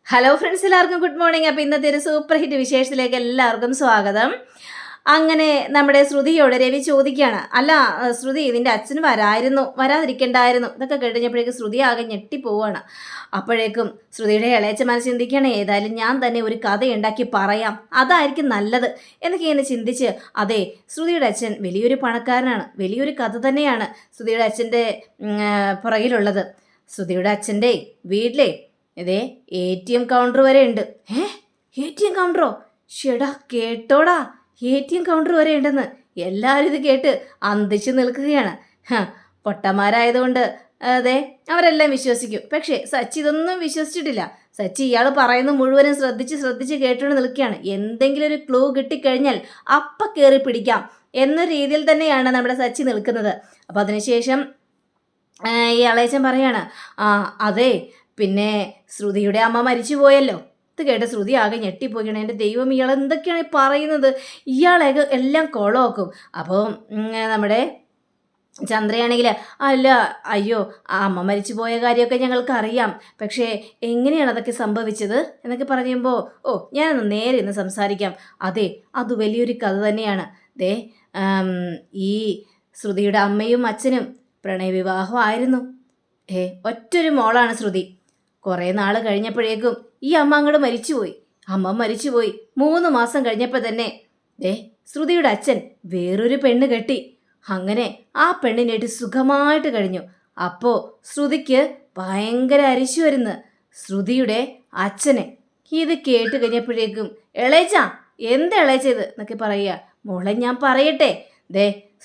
Hello friends, എല്ലാവർക്കും good morning. അപ്പോൾ ഇന്നത്തെ ഒരു സൂപ്പർ ഹിറ്റ് വിശേഷത്തിലേക്ക് എല്ലാവർക്കും സ്വാഗതം. അങ്ങനെ നമ്മുടെ ശ്രുതിയോട് രവി ചോദിക്കുകയാണ്, അല്ല ശ്രുതി, ഇതിൻ്റെ അച്ഛൻ വരാതിരിക്കണ്ടായിരുന്നു. ഇതൊക്കെ കഴിഞ്ഞപ്പോഴേക്കും ശ്രുതി ആകെ ഞെട്ടിപ്പോവാണ്. അപ്പോഴേക്കും ശ്രുതിയുടെ ഇളയച്ച മനസ്സ് ചിന്തിക്കുകയാണ്, ഏതായാലും ഞാൻ തന്നെ ഒരു കഥയുണ്ടാക്കി പറയാം, അതായിരിക്കും നല്ലത് എന്നൊക്കെ ഇങ്ങനെ ചിന്തിച്ച്, അതെ, ശ്രുതിയുടെ അച്ഛൻ വലിയൊരു പണക്കാരനാണ്, വലിയൊരു കഥ തന്നെയാണ് ശ്രുതിയുടെ അച്ഛൻ്റെ പുറകിലുള്ളത്. ശ്രുതിയുടെ അച്ഛൻ്റെ വീട്ടിലെ ഇതേ ATM കൗണ്ടർ വരെ ഉണ്ട്. ATM കൗണ്ടറോ? ഷെടാ, കേട്ടോടാ, ATM കൗണ്ടർ വരെ ഉണ്ടെന്ന്. എല്ലാവരും ഇത് കേട്ട് അന്തിച്ച് നിൽക്കുകയാണ്. പൊട്ടന്മാരായതുകൊണ്ട് അതെ, അവരെല്ലാം വിശ്വസിക്കും. പക്ഷേ സച്ചി ഇതൊന്നും വിശ്വസിച്ചിട്ടില്ല. സച്ചി ഇയാൾ പറയുന്നത് മുഴുവനും ശ്രദ്ധിച്ച് കേട്ടുകൊണ്ട് നിൽക്കുകയാണ്. എന്തെങ്കിലും ഒരു ക്ലൂ കിട്ടിക്കഴിഞ്ഞാൽ അപ്പം കയറി പിടിക്കാം എന്ന രീതിയിൽ തന്നെയാണ് നമ്മുടെ സച്ചി നിൽക്കുന്നത്. അപ്പം അതിനുശേഷം ഈ അളയച്ചൻ പറയാണ്, അതെ, പിന്നെ ശ്രുതിയുടെ അമ്മ മരിച്ചു പോയല്ലോ. ഇത് കേട്ട് ശ്രുതി ആകെ ഞെട്ടിപ്പോയിക്കണം. എൻ്റെ ദൈവം, ഇയാൾ എന്തൊക്കെയാണ് പറയുന്നത്? ഇയാളെ എല്ലാം കൊളമാക്കും. അപ്പോൾ നമ്മുടെ ചന്ദ്രയാണെങ്കിൽ, അല്ല, അയ്യോ, ആ അമ്മ മരിച്ചു പോയ കാര്യമൊക്കെ ഞങ്ങൾക്കറിയാം, പക്ഷേ എങ്ങനെയാണ് അതൊക്കെ സംഭവിച്ചത് എന്നൊക്കെ പറയുമ്പോൾ, ഞാനൊന്ന് നേരെ ഇന്ന് സംസാരിക്കാം. അതെ, അത് വലിയൊരു കഥ തന്നെയാണ്. ദേ, ഈ ശ്രുതിയുടെ അമ്മയും അച്ഛനും പ്രണയവിവാഹമായിരുന്നു. ഒറ്റൊരു മോളാണ് ശ്രുതി. കുറേ നാൾ കഴിഞ്ഞപ്പോഴേക്കും ഈ അമ്മ അങ്ങോട്ട് മരിച്ചുപോയി. അമ്മ മരിച്ചുപോയി 3 മാസം കഴിഞ്ഞപ്പോൾ തന്നെ ശ്രുതിയുടെ അച്ഛൻ വേറൊരു പെണ്ണ് കെട്ടി. അങ്ങനെ ആ പെണ്ണിനായിട്ട് സുഖമായിട്ട് കഴിഞ്ഞു. അപ്പോൾ ശ്രുതിക്ക് ഭയങ്കര അരിശു വരുന്നു ശ്രുതിയുടെ അച്ഛനെ. ഇത് കേട്ട് കഴിഞ്ഞപ്പോഴേക്കും, ഇളയച്ച, എന്താ ഇളയച്ചത് എന്നൊക്കെ പറയുക. മോളെ, ഞാൻ പറയട്ടെ.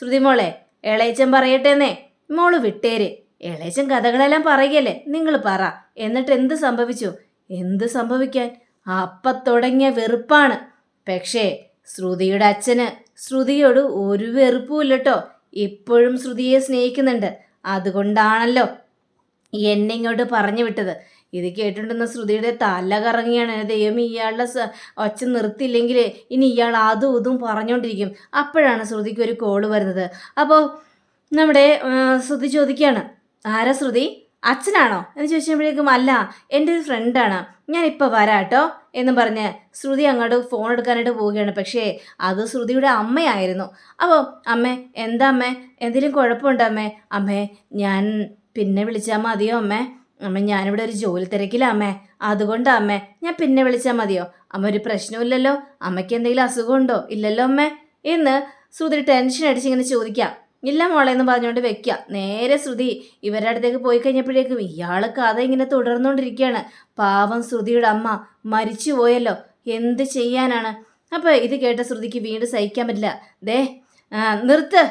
ശ്രുതി മോളെ, ഇളയച്ചൻ പറയട്ടെ എന്നേ. മോള് വിട്ടേര്. ഇളയച്ചൻ കഥകളെല്ലാം പറയുകയല്ലേ, നിങ്ങൾ പറ. എന്നിട്ട് എന്ത് സംഭവിച്ചു? എന്ത് സംഭവിക്കാൻ? അപ്പം തുടങ്ങിയ വെറുപ്പാണ്. പക്ഷേ ശ്രുതിയുടെ അച്ഛന് ശ്രുതിയോട് ഒരു വെറുപ്പുമില്ല കേട്ടോ. ഇപ്പോഴും ശ്രുതിയെ സ്നേഹിക്കുന്നുണ്ട്. അതുകൊണ്ടാണല്ലോ എന്നെ ഇങ്ങോട്ട് പറഞ്ഞു വിട്ടത്. ഇത് കേട്ടിട്ടുണ്ടെന്ന ശ്രുതിയുടെ തല കറങ്ങിയാണ്. ദൈവം, ഇയാളുടെ ഒച്ച നിർത്തിയില്ലെങ്കിൽ ഇനി ഇയാൾ അതും ഇതും പറഞ്ഞുകൊണ്ടിരിക്കും. അപ്പോഴാണ് ശ്രുതിക്ക് ഒരു കോള് വരുന്നത്. അപ്പോൾ നമ്മുടെ ശ്രുതി ചോദിക്കുകയാണ്, ആരാ ശ്രുതി? അച്ഛനാണോ എന്ന് ചോദിച്ചപ്പോഴേക്കും, അല്ല, എൻ്റെ ഒരു ഫ്രണ്ടാണ്, ഞാനിപ്പോൾ വരാം കേട്ടോ എന്നും പറഞ്ഞ് ശ്രുതി അങ്ങോട്ട് ഫോൺ എടുക്കാനായിട്ട് പോവുകയാണ്. പക്ഷേ അത് ശ്രുതിയുടെ അമ്മയായിരുന്നു. അപ്പോൾ, അമ്മേ, എന്താ അമ്മേ, എന്തെങ്കിലും കുഴപ്പമുണ്ടോ അമ്മേ? അമ്മേ, ഞാൻ പിന്നെ വിളിച്ചാൽ മതിയോ അമ്മേ? ഞാനിവിടെ ഒരു ജോലി തിരക്കില്ല അമ്മേ, അതുകൊണ്ടാ അമ്മേ, ഞാൻ പിന്നെ വിളിച്ചാൽ മതിയോ? അമ്മ, ഒരു പ്രശ്നമില്ലല്ലോ? അമ്മയ്ക്ക് എന്തെങ്കിലും അസുഖമുണ്ടോ? ഇല്ലല്ലോ അമ്മേ എന്ന് ശ്രുതി ടെൻഷൻ അടിച്ച് ഇങ്ങനെ ചോദിക്കാം. ഇല്ല മോളെ എന്ന് പറഞ്ഞുകൊണ്ട് വെക്കുക. നേരെ ശ്രുതി ഇവരുടെ അടുത്തേക്ക് പോയി കഴിഞ്ഞപ്പോഴേക്കും ഇയാൾ കഥ ഇങ്ങനെ തുടർന്നുകൊണ്ടിരിക്കുകയാണ്. പാവം ശ്രുതിയുടെ അമ്മ മരിച്ചു പോയല്ലോ, എന്ത് ചെയ്യാനാണ്? അപ്പോൾ ഇത് കേട്ട ശ്രുതിക്ക് വീണ്ടും സഹിക്കാൻ പറ്റില്ല. നിർത്ത്,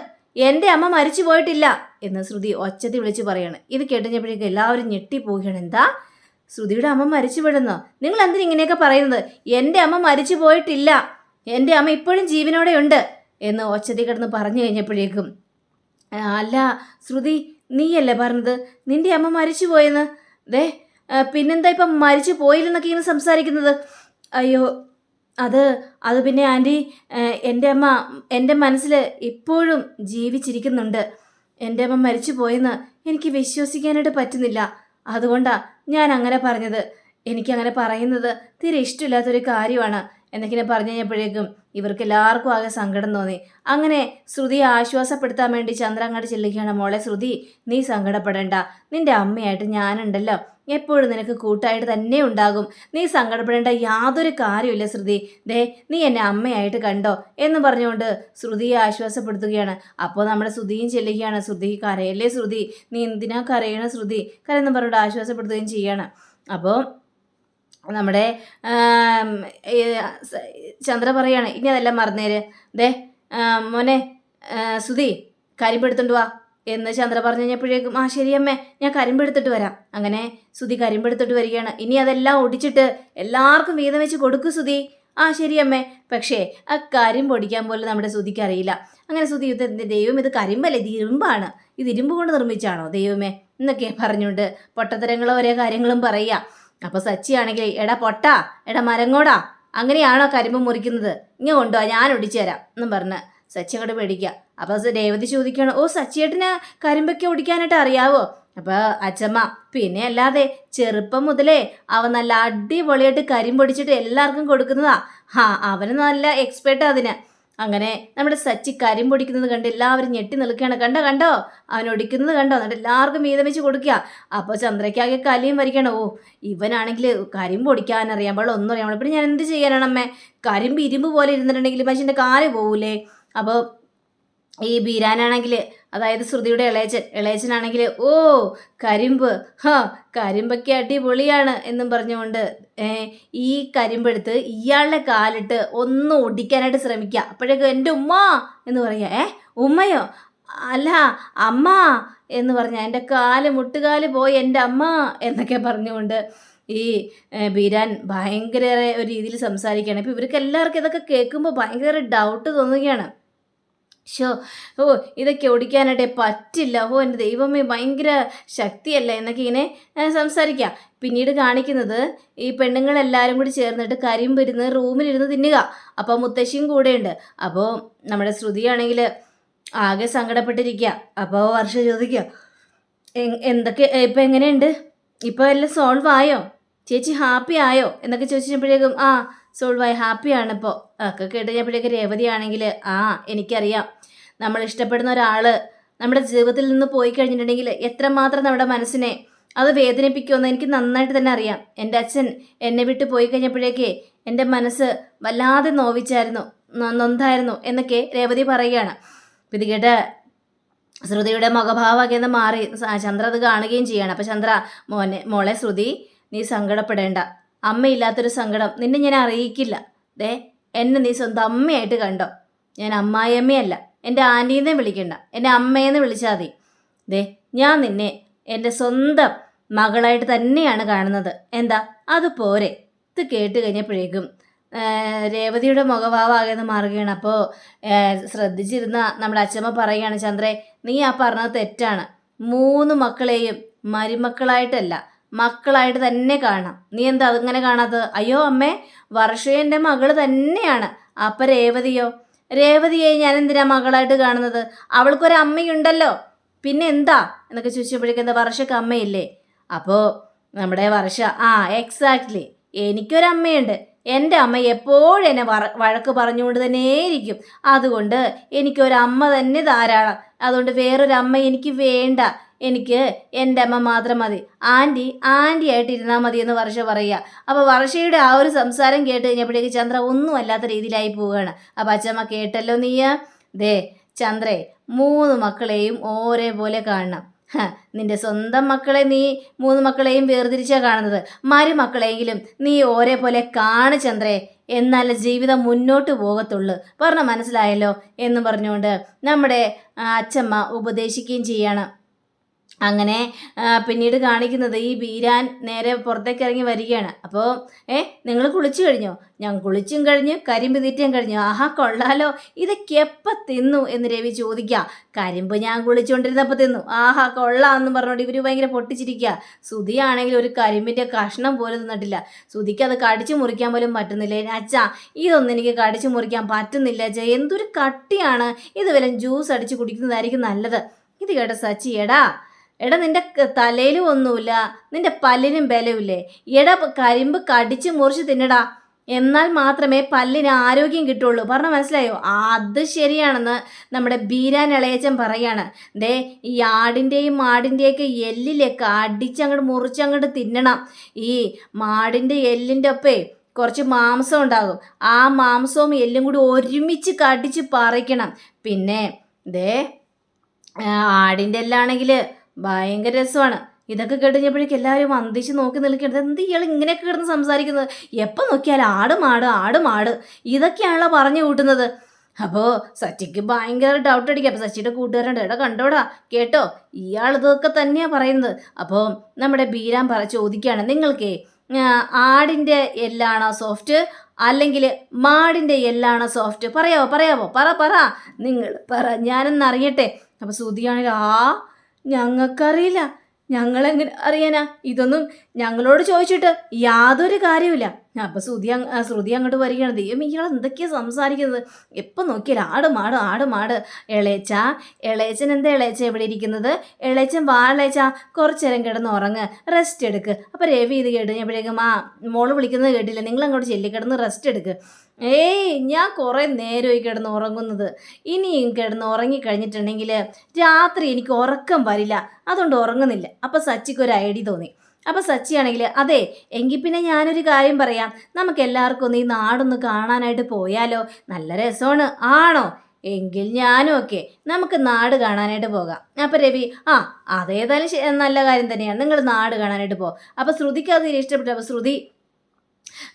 എൻ്റെ അമ്മ മരിച്ചു പോയിട്ടില്ല എന്ന് ശ്രുതി ഒച്ചത്തി വിളിച്ച് പറയാണ്. ഇത് കേട്ടുകഴിഞ്ഞപ്പോഴേക്കും എല്ലാവരും ഞെട്ടിപ്പോവുകയാണ്. എന്താ, ശ്രുതിയുടെ അമ്മ മരിച്ചു വിടുന്നോ? നിങ്ങൾ എന്തിനാ ഇങ്ങനെയൊക്കെ പറയുന്നത്? എൻ്റെ അമ്മ മരിച്ചു പോയിട്ടില്ല, എൻ്റെ അമ്മ ഇപ്പോഴും ജീവനോടെ ഉണ്ട് എന്ന് ഒച്ചത്തി കിടന്ന് പറഞ്ഞു കഴിഞ്ഞപ്പോഴേക്കും, അല്ല ശ്രുതി, നീയല്ലേ പറഞ്ഞത് നിൻ്റെ അമ്മ മരിച്ചു പോയെന്ന്? പിന്നെന്താ ഇപ്പം മരിച്ചു പോയില്ലെന്നൊക്കെ ഇങ്ങനെ സംസാരിക്കുന്നത്? അയ്യോ, അത് പിന്നെ ആൻറ്റി, എൻ്റെ അമ്മ എൻ്റെ മനസ്സിൽ ഇപ്പോഴും ജീവിച്ചിരിക്കുന്നുണ്ട്. എൻ്റെ അമ്മ മരിച്ചു പോയെന്ന് എനിക്ക് വിശ്വസിക്കാനായിട്ട് പറ്റുന്നില്ല. അതുകൊണ്ടാണ് ഞാൻ അങ്ങനെ പറഞ്ഞത്. എനിക്കങ്ങനെ പറയുന്നത് തീരെ ഇഷ്ടമില്ലാത്തൊരു കാര്യമാണ് എന്നൊക്കെ പറഞ്ഞു കഴിഞ്ഞപ്പോഴേക്കും ഇവർക്ക് എല്ലാവർക്കും ആകെ സങ്കടം തോന്നി. അങ്ങനെ ശ്രുതിയെ ആശ്വാസപ്പെടുത്താൻ വേണ്ടി ചന്ദ്ര അങ്ങോട്ട് ചെല്ലുകയാണ്. മോളെ ശ്രുതി, നീ സങ്കടപ്പെടേണ്ട, നിൻ്റെ അമ്മയായിട്ട് ഞാനുണ്ടല്ലോ, എപ്പോഴും നിനക്ക് കൂട്ടായിട്ട് തന്നെ ഉണ്ടാകും. നീ സങ്കടപ്പെടേണ്ട യാതൊരു കാര്യമില്ല ശ്രുതി. നീ എന്നെ അമ്മയായിട്ട് കണ്ടോ എന്ന് പറഞ്ഞുകൊണ്ട് ശ്രുതിയെ ആശ്വാസപ്പെടുത്തുകയാണ്. അപ്പോൾ നമ്മുടെ ശ്രുതിയും ചെല്ലുകയാണ്. ശ്രുതി, കരയല്ലേ ശ്രുതി, നീ എന്തിനാ കരയണ ശ്രുതി, കരയെന്ന് പറഞ്ഞുകൊണ്ട് ആശ്വാസപ്പെടുത്തുകയും ചെയ്യാണ്. അപ്പോൾ നമ്മുടെ ചന്ദ്ര പറയാണ്, ഇനി അതെല്ലാം മറന്നേര്. മോനെ ശ്രുതി, കരിമ്പെടുത്തോണ്ട് വാ എന്ന് ചന്ദ്ര പറഞ്ഞു കഴിഞ്ഞപ്പോഴേക്കും, ശരിയമ്മേ, ഞാൻ കരിമ്പെടുത്തിട്ട് വരാം. അങ്ങനെ ശ്രുതി കരിമ്പെടുത്തിട്ട് വരികയാണ്. ഇനി അതെല്ലാം ഒടിച്ചിട്ട് എല്ലാവർക്കും വീതം വെച്ച് കൊടുക്കും ശ്രുതി. ശരിയമ്മേ. പക്ഷേ ആ കരിമ്പ് പൊടിക്കാൻ പോലും നമ്മുടെ ശ്രുതിക്ക് അറിയില്ല. അങ്ങനെ ശ്രുതി, ദൈവം, ഇത് കരിമ്പല്ലേ, ഇത് ഇരുമ്പാണ്, ഇത് ഇരുമ്പ് കൊണ്ട് നിർമ്മിച്ചാണോ ദൈവമേ എന്നൊക്കെ പറഞ്ഞുകൊണ്ട് പൊട്ടത്തരങ്ങളും ഓരോ കാര്യങ്ങളും പറയുക. അപ്പോൾ സച്ചിയാണെങ്കിൽ, എടാ പൊട്ടാ, എടാ മരങ്ങോടാ, അങ്ങനെയാണോ കരിമ്പ് മുറിക്കുന്നത്? ഇങ്ങനെ കൊണ്ടുപോവാ, ഞാൻ ഒടിച്ചു തരാം എന്നും പറഞ്ഞ് സച്ചി അങ്ങോട്ട് പേടിക്കുക. അപ്പോൾ രേവതി ചോദിക്കുകയാണ്, സച്ചിയേട്ടന് കരിമ്പൊക്കെ ഒടിക്കാനായിട്ട് അറിയാവോ? അപ്പോൾ അച്ചമ്മ പിന്നെ അല്ലാതെ ചെറുപ്പം മുതലേ അവൻ നല്ല അടിപൊളിയായിട്ട് കരിമ്പൊടിച്ചിട്ട് എല്ലാവർക്കും കൊടുക്കുന്നതാ. അവന് നല്ല എക്സ്പേർട്ടാ അതിന്. അങ്ങനെ നമ്മുടെ സച്ചി കരിമ്പൊടിക്കുന്നത് കണ്ട് എല്ലാവരും ഞെട്ടി നിൽക്കുകയാണ്. കണ്ടോ അവൻ ഒടിക്കുന്നത് കണ്ടോ? എന്നിട്ട് എല്ലാവർക്കും വീതം വെച്ച് കൊടുക്കുക. അപ്പോൾ ചന്ദ്രയ്ക്കാകെ കലിയും വരിക്കണം. ഇവനാണെങ്കിൽ കരിമ്പ് പൊടിക്കാനറിയാൻ പാടില്ല, ഒന്നും അറിയാൻ പാടില്ല. പിന്നെ ഞാൻ എന്ത് ചെയ്യാനാണ് അമ്മേ? കരിമ്പ് ഇരുമ്പ് പോലെ ഇരുന്നിട്ടുണ്ടെങ്കിൽ മനുഷ്യൻ്റെ കാല് പോകൂലേ? അപ്പോൾ ഈ ബീരാനാണെങ്കിൽ, അതായത് ശ്രുതിയുടെ ഇളയച്ചനാണെങ്കിൽ കരിമ്പ് കരിമ്പൊക്കെ അടിപൊളിയാണ് എന്നും പറഞ്ഞുകൊണ്ട് ഈ കരിമ്പെടുത്ത് ഇയാളുടെ കാലിട്ട് ഒന്ന് ഒടിക്കാനായിട്ട് ശ്രമിക്കുക. അപ്പോഴേക്കും എൻ്റെ ഉമ്മ എന്ന് പറയുക. ഉമ്മയോ? അല്ല അമ്മ എന്ന് പറഞ്ഞാൽ എൻ്റെ മുട്ടുകാല് പോയി എൻ്റെ അമ്മ എന്നൊക്കെ പറഞ്ഞുകൊണ്ട് ഈ ബീരാൻ ഭയങ്കര ഒരു രീതിയിൽ സംസാരിക്കുകയാണ്. ഇപ്പോൾ ഇവർക്ക് എല്ലാവർക്കും ഇതൊക്കെ കേൾക്കുമ്പോൾ ഭയങ്കര ഡൗട്ട് തോന്നുകയാണ്. ഇതൊക്കെ ഓടിക്കാനായിട്ടേ പറ്റില്ല. എൻ്റെ ദൈവമേ, ഭയങ്കര ശക്തിയല്ലേ എന്നൊക്കെ ഇങ്ങനെ സംസാരിക്കുക. പിന്നീട് കാണിക്കുന്നത് ഈ പെണ്ണുങ്ങളെല്ലാവരും കൂടി ചേർന്നിട്ട് കരിമ്പിരുന്ന് റൂമിലിരുന്ന് തിന്നുക. അപ്പോൾ മുത്തശ്ശിയും കൂടെയുണ്ട്. അപ്പോൾ നമ്മുടെ ശ്രുതിയാണെങ്കിൽ ആകെ സങ്കടപ്പെട്ടിരിക്കുക. അപ്പോൾ വർഷ ചോദിക്കുക, എന്തൊക്കെ ഇപ്പം എങ്ങനെയുണ്ട്? ഇപ്പോൾ എല്ലാം സോൾവ് ആയോ? ചേച്ചി ഹാപ്പി ആയോ എന്നൊക്കെ ചോദിച്ചപ്പോഴേക്കും സോൾവ് ആയി, ഹാപ്പിയാണ് ഇപ്പോൾ ഒക്കെ കേട്ട് കഴിഞ്ഞപ്പോഴേക്കും രേവതി ആണെങ്കിൽ എനിക്കറിയാം, നമ്മൾ ഇഷ്ടപ്പെടുന്ന ഒരാൾ നമ്മുടെ ജീവിതത്തിൽ നിന്ന് പോയി കഴിഞ്ഞിട്ടുണ്ടെങ്കിൽ എത്രമാത്രം നമ്മുടെ മനസ്സിനെ അത് വേദനിപ്പിക്കുമെന്ന് എനിക്ക് നന്നായിട്ട് തന്നെ അറിയാം. എൻ്റെ അച്ഛൻ എന്നെ വിട്ട് പോയി കഴിഞ്ഞപ്പോഴേക്കേ എൻ്റെ മനസ്സ് വല്ലാതെ നൊന്തായിരുന്നു എന്നൊക്കെ രേവതി പറയുകയാണ്. ഇത് കേട്ട് ശ്രുതിയുടെ മുഖഭാവമൊക്കെ മാറി ചന്ദ്ര അത് കാണുകയും ചെയ്യാണ്. അപ്പോൾ ചന്ദ്ര, മോളെ ശ്രുതി, നീ സങ്കടപ്പെടേണ്ട. അമ്മയില്ലാത്തൊരു സങ്കടം നിന്നെ ഞാൻ അറിയിക്കില്ല. എന്നെ നീ സ്വന്തം അമ്മയായിട്ട് കണ്ടോ. ഞാൻ അമ്മായിയമ്മയല്ല, എൻ്റെ ആൻറ്റീനെ വിളിക്കണ്ട, എൻ്റെ അമ്മയെന്ന് വിളിച്ചാൽ മതി. ഞാൻ നിന്നെ എൻ്റെ സ്വന്തം മകളായിട്ട് തന്നെയാണ് കാണുന്നത്. എന്താ അതുപോരെ? ഇത് കേട്ട് കഴിഞ്ഞപ്പോഴേക്കും രേവതിയുടെ മുഖഭാവമാകെന്ന് മാറുകയാണ്. അപ്പോൾ ശ്രദ്ധിച്ചിരുന്ന നമ്മുടെ അച്ഛമ്മ പറയുകയാണ്, ചന്ദ്രേ, നീ പറഞ്ഞത് തെറ്റാണ്. 3 മക്കളെയും മരുമക്കളായിട്ടല്ല, മക്കളായിട്ട് തന്നെ കാണാം. നീ എന്താ അതിങ്ങനെ കാണാത്തത്? അയ്യോ അമ്മേ, വർഷയുടെ മകൾ തന്നെയാണ്. അപ്പം രേവതിയെ ഞാൻ എന്തിനാ മകളായിട്ട് കാണുന്നത്? അവൾക്കൊരമ്മയുണ്ടല്ലോ, പിന്നെ എന്താ എന്നൊക്കെ ചോദിച്ചപ്പോഴേക്കും എന്താ വർഷക്ക് അമ്മയില്ലേ? അപ്പോൾ നമ്മുടെ വർഷ എക്സാക്ട്ലി, എനിക്കൊരമ്മയുണ്ട്. എൻ്റെ അമ്മ എപ്പോഴും എന്നെ വഴക്ക് പറഞ്ഞുകൊണ്ട് തന്നെയിരിക്കും. അതുകൊണ്ട് എനിക്കൊരമ്മ തന്നെ ധാരാളം. അതുകൊണ്ട് വേറൊരമ്മ എനിക്ക് വേണ്ട. എനിക്ക് എൻ്റെ അമ്മ മാത്രം മതി. ആൻറ്റി ആയിട്ട് ഇരുന്നാൽ മതി എന്ന് വർഷ പറയുക. അപ്പോൾ വർഷയുടെ ആ ഒരു സംസാരം കേട്ട് കഴിഞ്ഞപ്പോഴേക്ക് ചന്ദ്ര ഒന്നും അല്ലാത്ത രീതിയിലായി പോവുകയാണ്. അപ്പോൾ അച്ഛമ്മ കേട്ടല്ലോ നീ? ചന്ദ്രേ, 3 മക്കളെയും ഒരേപോലെ കാണണം. നിന്റെ സ്വന്തം മക്കളെ നീ 3 മക്കളെയും വേർതിരിച്ചാണ് കാണുന്നത്. മരുമക്കളെങ്കിലും നീ ഒരേപോലെ കാണു ചന്ദ്രേ, എന്നാലേ ജീവിതം മുന്നോട്ട് പോകത്തുള്ളൂ. മനസ്സിലായല്ലോ എന്ന് പറഞ്ഞുകൊണ്ട് നമ്മുടെ അച്ഛമ്മ ഉപദേശിക്കുകയും ചെയ്യണം. അങ്ങനെ പിന്നീട് കാണിക്കുന്നത് ഈ ബീരാൻ നേരെ പുറത്തേക്ക് ഇറങ്ങി വരികയാണ്. അപ്പോൾ നിങ്ങൾ കുളിച്ചു കഴിഞ്ഞോ? ഞാൻ കുളിച്ചും കഴിഞ്ഞു, കരിമ്പ് തീറ്റയും കഴിഞ്ഞു. കൊള്ളാലോ, ഇതൊക്കെ എപ്പോൾ തിന്നു എന്ന് രവി ചോദിക്കുക. കരിമ്പ് ഞാൻ കുളിച്ചുകൊണ്ടിരുന്നപ്പോൾ തിന്നു. കൊള്ളാം എന്ന് പറഞ്ഞുകൊണ്ട് ഇവർ ഭയങ്കര പൊട്ടിച്ചിരിക്കുക. സുധിയാണെങ്കിൽ ഒരു കരിമ്പിൻ്റെ കഷ്ണം പോലും തിന്നിട്ടില്ല. സുധിക്ക് അത് കടിച്ചു മുറിക്കാൻ പോലും പറ്റുന്നില്ല. അച്ഛാ, ഇതൊന്നും എനിക്ക് കടിച്ചു മുറിക്കാൻ പറ്റുന്നില്ല അച്ഛാ, എന്തൊരു കട്ടിയാണ്. ഇത് വല്ല ജ്യൂസ് അടിച്ച് കുടിക്കുന്നതായിരിക്കും നല്ലത്. ഇത് കേട്ട സച്ചി, എടാ നിന്റെ തലയിലും ഒന്നുമില്ല, നിന്റെ പല്ലിനും ബലമില്ലേ? കരിമ്പ് കടിച്ച് മുറിച്ച് തിന്നടാ, എന്നാൽ മാത്രമേ പല്ലിന് ആരോഗ്യം കിട്ടുള്ളൂ. മനസ്സിലായോ? അത് ശരിയാണെന്ന് നമ്മുടെ ബീരാൻ ഇളയച്ചൻ പറയാണ്. ഈ ആടിൻ്റെയും മാടിൻ്റെയൊക്കെ എല്ലിലൊക്കെ അടിച്ചങ്ങോട്ട് മുറിച്ചങ്ങോട്ട് തിന്നണം. ഈ മാടിൻ്റെ എല്ലിൻ്റെ ഒപ്പേ കുറച്ച് മാംസം ഉണ്ടാകും. ആ മാംസവും എല്ലും കൂടി ഒരുമിച്ച് കടിച്ച് പറിക്കണം. പിന്നെ ആടിൻ്റെ എല്ലാണെങ്കിൽ ഭയങ്കര രസമാണ്. ഇതൊക്കെ കേട്ടുകഴിഞ്ഞപ്പോഴേക്കും എല്ലാവരും അന്തിച്ച് നോക്കി നിൽക്കുന്നത്. എന്ത് ഇയാൾ ഇങ്ങനെയൊക്കെ കിടന്ന് സംസാരിക്കുന്നത്? എപ്പോൾ നോക്കിയാൽ ആട് മാട് ഇതൊക്കെയാണല്ലോ പറഞ്ഞു കൂട്ടുന്നത്. അപ്പോൾ സച്ചിക്ക് ഭയങ്കര ഡൗട്ട് അടിക്കുക. അപ്പോൾ സച്ചിയുടെ കൂട്ടുകാരുണ്ട്, കണ്ടോടാ, കേട്ടോ, ഇയാൾ ഇതൊക്കെ തന്നെയാണ് പറയുന്നത്. അപ്പോൾ നമ്മുടെ ബീരാൻ ചോദിക്കുകയാണ്, നിങ്ങൾക്ക് ആടിൻ്റെ എല്ലാണോ സോഫ്റ്റ് അല്ലെങ്കിൽ മാടിൻ്റെ എല്ലാണോ സോഫ്റ്റ്? പറയാവോ? പറ നിങ്ങൾ പറ, ഞാനൊന്നറിയട്ടെ. അപ്പോൾ സുധിയാണെങ്കിൽ ഞങ്ങൾക്കറിയില്ല, ഞങ്ങളെങ്ങനെ അറിയാനാ? ഇതൊന്നും ഞങ്ങളോട് ചോദിച്ചിട്ട് യാതൊരു കാര്യമില്ല. അപ്പം ശ്രുതി അങ്ങോട്ട് വരികയാണ്. ദൈവം ഇയാൾ എന്തൊക്കെയാണ് സംസാരിക്കുന്നത്, എപ്പം നോക്കിയാൽ ആട് മാട്. ഇളയച്ചൻ എന്താ ഇളയച്ചൻ എവിടെ ഇരിക്കുന്നത്? ഇളയച്ചൻ വാ ഇളയച്ച, കുറച്ചു നേരം കിടന്ന് ഉറങ്ങ്, റെസ്റ്റ് എടുക്ക്. അപ്പം രവി ഇത് കേട്ട് കഴിഞ്ഞപ്പോഴേക്കും മോള് വിളിക്കുന്നത് കേട്ടില്ല, നിങ്ങൾ അങ്ങോട്ട് കിടന്ന് റെസ്റ്റ് എടുക്ക്. ഏയ് ഞാൻ കുറേ നേരമായി കിടന്ന് ഉറങ്ങുന്നത്, ഇനിയും കിടന്ന് ഉറങ്ങിക്കഴിഞ്ഞിട്ടുണ്ടെങ്കിൽ രാത്രി എനിക്ക് ഉറക്കം വരില്ല, അതുകൊണ്ട് ഉറങ്ങുന്നില്ല. അപ്പം സച്ചിക്ക് ഒരു ഐഡിയ തോന്നി. അപ്പം സച്ചിയാണെങ്കിൽ അതെ എങ്കിൽ പിന്നെ ഞാനൊരു കാര്യം പറയാം, നമുക്ക് എല്ലാവർക്കും ഒന്ന് ഈ നാടൊന്ന് കാണാനായിട്ട് പോയാലോ, നല്ല രസമാണ്. ആണോ? എങ്കിൽ ഞാനും ഒക്കെ നമുക്ക് നാട് കാണാനായിട്ട് പോകാം. അപ്പം രവി അതേതായാലും നല്ല കാര്യം തന്നെയാണ്, നിങ്ങൾ നാട് കാണാനായിട്ട് പോകും. അപ്പം ശ്രുതിക്ക് അത് ഇഷ്ടപ്പെട്ടു. അപ്പം ശ്രുതി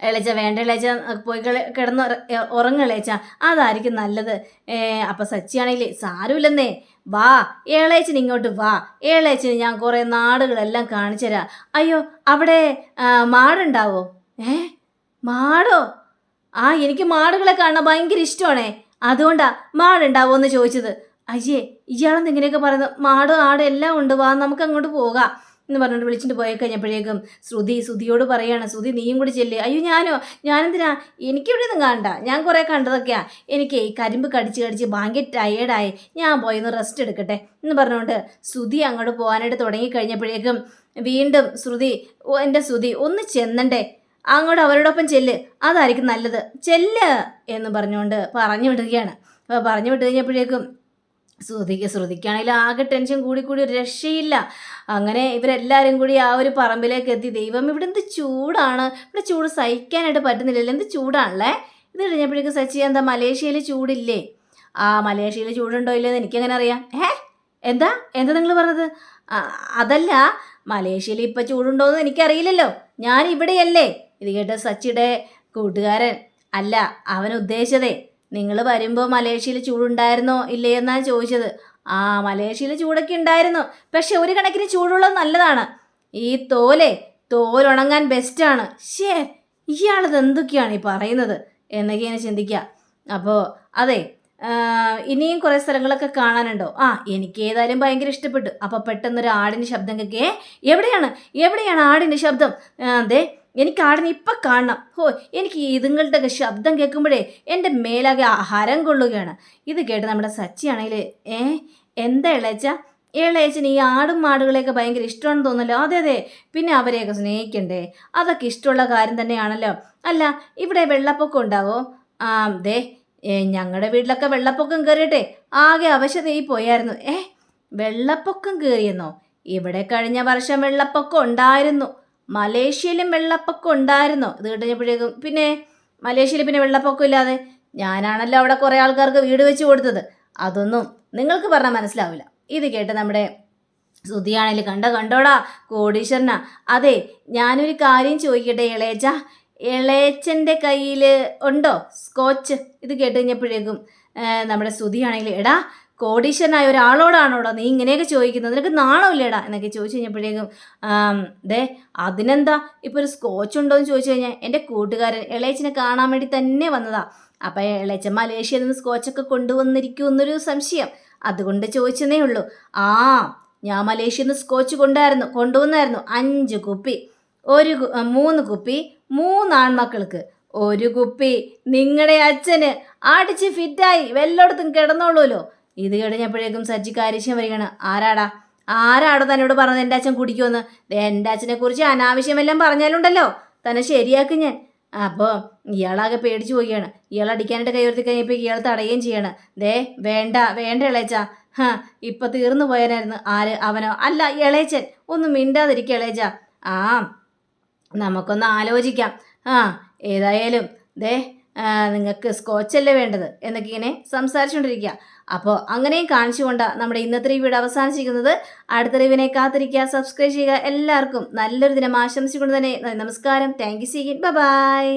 ഇളച്ച വേണ്ട ഇളച്ച പോയി കിടന്ന് ഉറങ്ങിളച്ച, അതായിരിക്കും നല്ലത്. അപ്പം സച്ചിയാണെങ്കിൽ സാരമില്ലെന്നേ, വാ ഏളേച്ചൻ ഇങ്ങോട്ട് വാ, ഏളേച്ചന് ഞാൻ കുറേ നാടുകളെല്ലാം കാണിച്ചു തരാം. അയ്യോ അവിടെ മാടുണ്ടാവോ? മാടോ? എനിക്ക് മാടുകളെ കാണാൻ ഭയങ്കര ഇഷ്ടമാണേ, അതുകൊണ്ടാ മാടുണ്ടാവോ എന്ന് ചോദിച്ചത്. അയ്യേ ഇയാളെന്ന് ഇങ്ങനെയൊക്കെ പറയുന്നത്, മാടും ആടും എല്ലാം ഉണ്ട്, വാ നമുക്ക് അങ്ങോട്ട് പോകാം എന്ന് പറഞ്ഞുകൊണ്ട് വിളിച്ചിട്ട് പോയി കഴിഞ്ഞപ്പോഴേക്കും ശ്രുതിയോട് പറയാണ്, ശ്രുതി നീയും കൂടി ചെല്ല്. അയ്യോ ഞാനെന്തിനാ, എനിക്കിവിടെ ഒന്നും കാണണ്ട, ഞാൻ കുറേ കണ്ടതൊക്കെയാ, എനിക്ക് ഈ കരിമ്പ് കടിച്ച് ഭയങ്കര ടയേർഡായി, ഞാൻ പോയി ഒന്ന് റെസ്റ്റ് എടുക്കട്ടെ എന്ന് പറഞ്ഞുകൊണ്ട് ശ്രുതി അങ്ങോട്ട് പോകാനായിട്ട് തുടങ്ങിക്കഴിഞ്ഞപ്പോഴേക്കും വീണ്ടും എൻ്റെ ശ്രുതി ഒന്ന് ചെന്നണ്ടേ, അങ്ങോട്ട് അവരോടൊപ്പം ചെല്ല്, അതായിരിക്കും നല്ലത്, ചെല്ല് എന്ന് പറഞ്ഞു വിടുകയാണ്. അപ്പോൾ പറഞ്ഞു വിട്ട് കഴിഞ്ഞപ്പോഴേക്കും ശ്രുതിക്കാണെങ്കിൽ ആകെ ടെൻഷൻ കൂടി ഒരു രക്ഷയില്ല. അങ്ങനെ ഇവരെല്ലാവരും കൂടി ആ ഒരു പറമ്പിലേക്ക് എത്തി. ദൈവം ഇവിടെ എന്ത് ചൂടാണ്, ഇവിടെ ചൂട് സഹിക്കാനായിട്ട് പറ്റുന്നില്ലല്ലോ, എന്ത് ചൂടാണല്ലേ. ഇത് കഴിഞ്ഞപ്പോഴേക്കും സച്ചി എന്താ മലേഷ്യയിൽ ചൂടില്ലേ? മലേഷ്യയിൽ ചൂടുണ്ടോ ഇല്ലെന്ന് എനിക്കെങ്ങനെ അറിയാം? എന്താ നിങ്ങൾ പറഞ്ഞത്? അതല്ല, മലേഷ്യയിൽ ഇപ്പം ചൂടുണ്ടോയെന്ന് എനിക്കറിയില്ലല്ലോ, ഞാൻ ഇവിടെയല്ലേ. ഇത് കേട്ട സച്ചിയുടെ കൂട്ടുകാരൻ അല്ല അവൻ ഉദ്ദേശിച്ചതേ, നിങ്ങൾ വരുമ്പോൾ മലേഷ്യയിൽ ചൂടുണ്ടായിരുന്നോ ഇല്ലേ എന്നാണ് ചോദിച്ചത്. മലേഷ്യയിൽ ചൂടൊക്കെ ഉണ്ടായിരുന്നു, പക്ഷെ ഒരു കണക്കിന് ചൂടുള്ളത് നല്ലതാണ്, ഈ തോലുണങ്ങാൻ ബെസ്റ്റാണ്. ഇയാളത് എന്തൊക്കെയാണ് ഈ പറയുന്നത് എന്നൊക്കെയാണ് ചിന്തിക്കുക. അപ്പോൾ അതെ ഇനിയും കുറേ സ്ഥലങ്ങളൊക്കെ കാണാനുണ്ടോ? എനിക്ക് ഏതായാലും ഭയങ്കര ഇഷ്ടപ്പെട്ടു. അപ്പോൾ പെട്ടെന്നൊരു ആടിൻ്റെ ശബ്ദം കേൾക്കേ. എവിടെയാണ് ആടിൻ്റെ ശബ്ദം? അതെ എനിക്ക് ആടിനെ ഇപ്പം കാണണം. എനിക്ക് ഇതുങ്ങളുടെയൊക്കെ ശബ്ദം കേൾക്കുമ്പോഴേ എൻ്റെ മേലാകെ ഹരം കൊള്ളുകയാണ്. ഇത് കേട്ട് നമ്മുടെ സച്ചിയാണെങ്കിൽ എന്താ ഇളയച്ചന് ഈ ആടും മാടുകളെയൊക്കെ ഭയങ്കര ഇഷ്ടമാണെന്ന് തോന്നല്ലോ. അതെ പിന്നെ അവരെയൊക്കെ സ്നേഹിക്കണ്ടേ, അതൊക്കെ ഇഷ്ടമുള്ള കാര്യം തന്നെയാണല്ലോ. അല്ല ഇവിടെ വെള്ളപ്പൊക്കം ഉണ്ടാവോ? ഞങ്ങളുടെ വീട്ടിലൊക്കെ വെള്ളപ്പൊക്കം കയറിയിട്ടെ ആകെ അവശതയായി പോയായിരുന്നു. വെള്ളപ്പൊക്കം കയറിയെന്നോ? ഇവിടെ കഴിഞ്ഞ വർഷം വെള്ളപ്പൊക്കം ഉണ്ടായിരുന്നു, മലേഷ്യയിലും വെള്ളപ്പൊക്കം ഉണ്ടായിരുന്നോ? ഇത് കഴിഞ്ഞപ്പോഴേക്കും പിന്നെ മലേഷ്യയിൽ പിന്നെ വെള്ളപ്പൊക്കം ഇല്ലാതെ ഞാനാണല്ലോ അവിടെ കുറേ ആൾക്കാർക്ക് വീട് വെച്ച് കൊടുത്തത്, അതൊന്നും നിങ്ങൾക്ക് പറഞ്ഞാൽ മനസ്സിലാവില്ല. ഇത് കേട്ട് നമ്മുടെ ശ്രുതിയാണെങ്കിൽ കണ്ടോടാ കോടീശ്വരനാ. അതെ ഞാനൊരു കാര്യം ചോദിക്കട്ടെ ഇളയച്ചൻ്റെ കയ്യിൽ ഉണ്ടോ സ്കോച്ച്? ഇത് കേട്ട് കഴിഞ്ഞപ്പോഴേക്കും നമ്മുടെ ശ്രുതിയാണെങ്കിൽ എടാ കോടീശ്വരനായ ഒരാളോടാണോടാ നീ ഇങ്ങനെയൊക്കെ ചോദിക്കുന്നത്, നിനക്ക് നാണമില്ലേടാ എന്നൊക്കെ ചോദിച്ചു കഴിഞ്ഞപ്പോഴേക്കും അതിനെന്താ ഇപ്പോൾ ഒരു സ്കോച്ച് ഉണ്ടോ എന്ന് ചോദിച്ചു കഴിഞ്ഞാൽ എൻ്റെ കൂട്ടുകാരൻ ഇളയച്ചനെ കാണാൻ വേണ്ടി തന്നെ വന്നതാ. അപ്പം ഇളയച്ചൻ മലേഷ്യയിൽ നിന്ന് സ്കോച്ചൊക്കെ കൊണ്ടുവന്നിരിക്കുമെന്നൊരു സംശയം, അതുകൊണ്ട് ചോദിച്ചതേ ഉള്ളൂ. ഞാൻ മലേഷ്യയിൽ നിന്ന് സ്കോച്ച് കൊണ്ടുവന്നായിരുന്നു 5 കുപ്പി, 3 കുപ്പി 3 ആൺമക്കൾക്ക്, 1 കുപ്പി നിങ്ങളുടെ അച്ഛന് അടിച്ച് ഫിറ്റായി വല്ലയിടത്തും കിടന്നോളൂല്ലോ. ഇത് കഴിഞ്ഞപ്പോഴേക്കും സജ്ജി കാരിശ്യം വരികയാണ്. ആരാടോ തന്നോട് പറഞ്ഞത് എൻ്റെ അച്ഛൻ കുടിക്കുമെന്ന്? എൻ്റെ അച്ഛനെ കുറിച്ച് അനാവശ്യമെല്ലാം പറഞ്ഞാലുണ്ടല്ലോ തന്നെ ശരിയാക്കും ഞാൻ. അപ്പോൾ ഇയാളാകെ പേടിച്ചു പോവുകയാണ്. ഇയാൾ അടിക്കാനായിട്ട് കൈവർത്തി കഴിഞ്ഞപ്പോൾ ഇയാൾ തടയുകയും ചെയ്യാണ്. വേണ്ട ഇളയച്ച, ഇപ്പം തീർന്നു പോയാനായിരുന്നു. അവനോ? അല്ല ഇളയച്ചൻ. ഒന്നും മിണ്ടാതിരിക്കുക ഇളയച്ച. നമുക്കൊന്ന് ആലോചിക്കാം. ഏതായാലും നിങ്ങൾക്ക് സ്കോച്ചല്ലേ വേണ്ടത് എന്നൊക്കെ ഇങ്ങനെ സംസാരിച്ചുകൊണ്ടിരിക്കുക. അപ്പോൾ അങ്ങനെയും കാണിച്ചുകൊണ്ടാണ് നമ്മുടെ ഇന്നത്തെ റിവ്യൂടെ അവസാനിച്ചിരിക്കുന്നത്. അടുത്ത റിവ്യൂവിനെ കാത്തിരിക്കുക, സബ്സ്ക്രൈബ് ചെയ്യുക. എല്ലാവർക്കും നല്ലൊരു ദിനം ആശംസിച്ചുകൊണ്ട് തന്നെ നമസ്കാരം. Thank you. ബൈ.